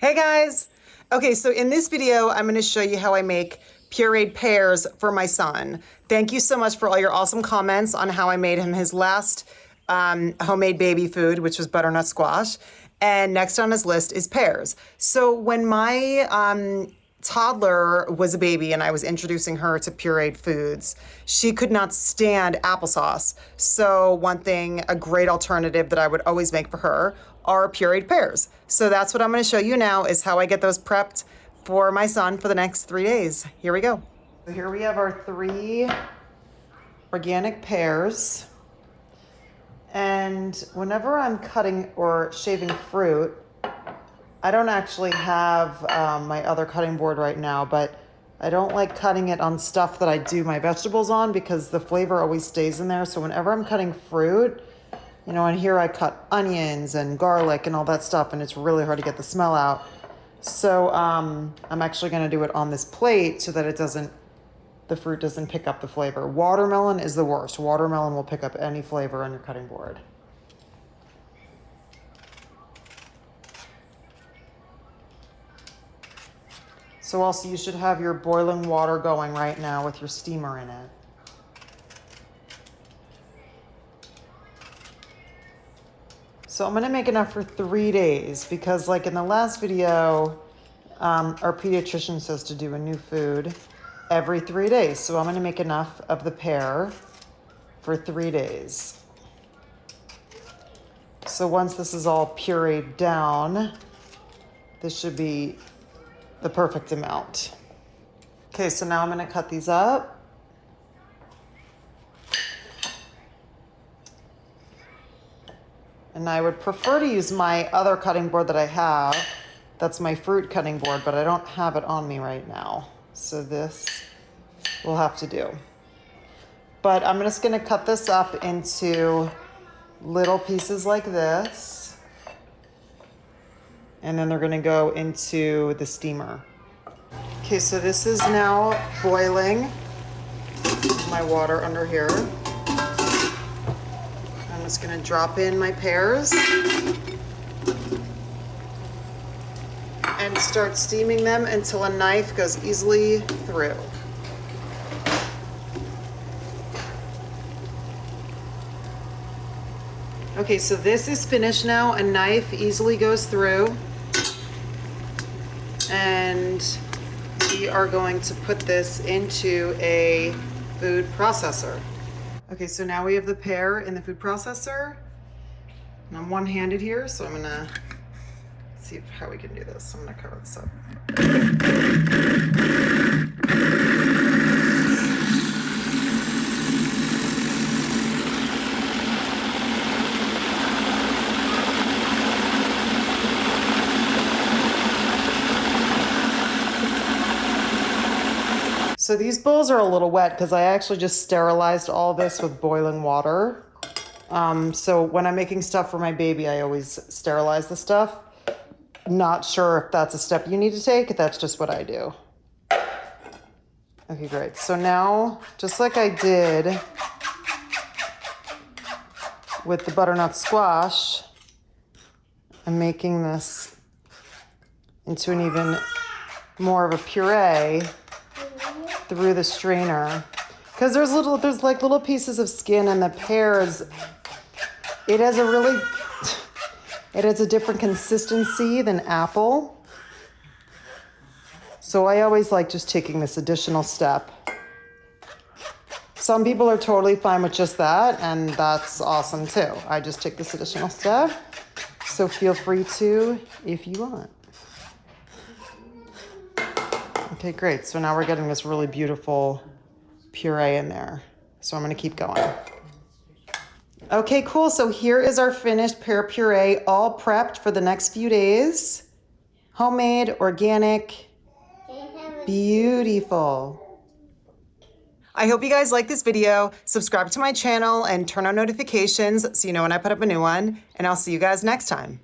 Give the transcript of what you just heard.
Hey guys! Okay, so in this video, I'm gonna show you how I make pureed pears for my son. Thank you so much for all your awesome comments on how I made him his last homemade baby food, which was butternut squash. And next on his list is pears. So when my toddler was a baby and I was introducing her to pureed foods, she could not stand applesauce. So one thing, a great alternative that I would always make for her are pureed pears. So that's what I'm gonna show you now is how I get those prepped for my son for the next 3 days. Here we go. So here we have our 3 organic pears. And whenever I'm cutting or shaving fruit, I don't actually have my other cutting board right now, but I don't like cutting it on stuff that I do my vegetables on because the flavor always stays in there. So whenever I'm cutting fruit, you know, and here I cut onions and garlic and all that stuff, and it's really hard to get the smell out. So I'm actually gonna do it on this plate so that the fruit doesn't pick up the flavor. Watermelon is the worst. Watermelon will pick up any flavor on your cutting board. So also you should have your boiling water going right now with your steamer in it. So I'm gonna make enough for 3 days because like in the last video, our pediatrician says to do a new food every 3 days. So I'm gonna make enough of the pear for 3 days. So once this is all pureed down, this should be the perfect amount. Okay, so now I'm gonna cut these up. And I would prefer to use my other cutting board that I have. That's my fruit cutting board, but I don't have it on me right now. So this will have to do. But I'm just gonna cut this up into little pieces like this. And then they're gonna go into the steamer. Okay, so this is now boiling. My water under here. I'm just gonna drop in my pears and start steaming them until a knife goes easily through. Okay, so this is finished now. A knife easily goes through. And we are going to put this into a food processor. Okay, so now we have the pear in the food processor. And I'm one-handed here, so I'm gonna see how we can do this. I'm gonna cover this up. So these bowls are a little wet because I actually just sterilized all this with boiling water. So when I'm making stuff for my baby, I always sterilize the stuff. Not sure if that's a step you need to take. That's just what I do. Okay, great. So now, just like I did with the butternut squash, I'm making this into an even more of a puree through the strainer because there's like little pieces of skin, and the pears, it has a different consistency than apple. So I always like just taking this additional step. Some people are totally fine with just that, and that's awesome too. I just take this additional step, so feel free to if you want. Okay, great. So now we're getting this really beautiful puree in there. So I'm gonna keep going. Okay, cool. So here is our finished pear puree, all prepped for the next few days. Homemade, organic, beautiful. I hope you guys like this video. Subscribe to my channel and turn on notifications so you know when I put up a new one. And I'll see you guys next time.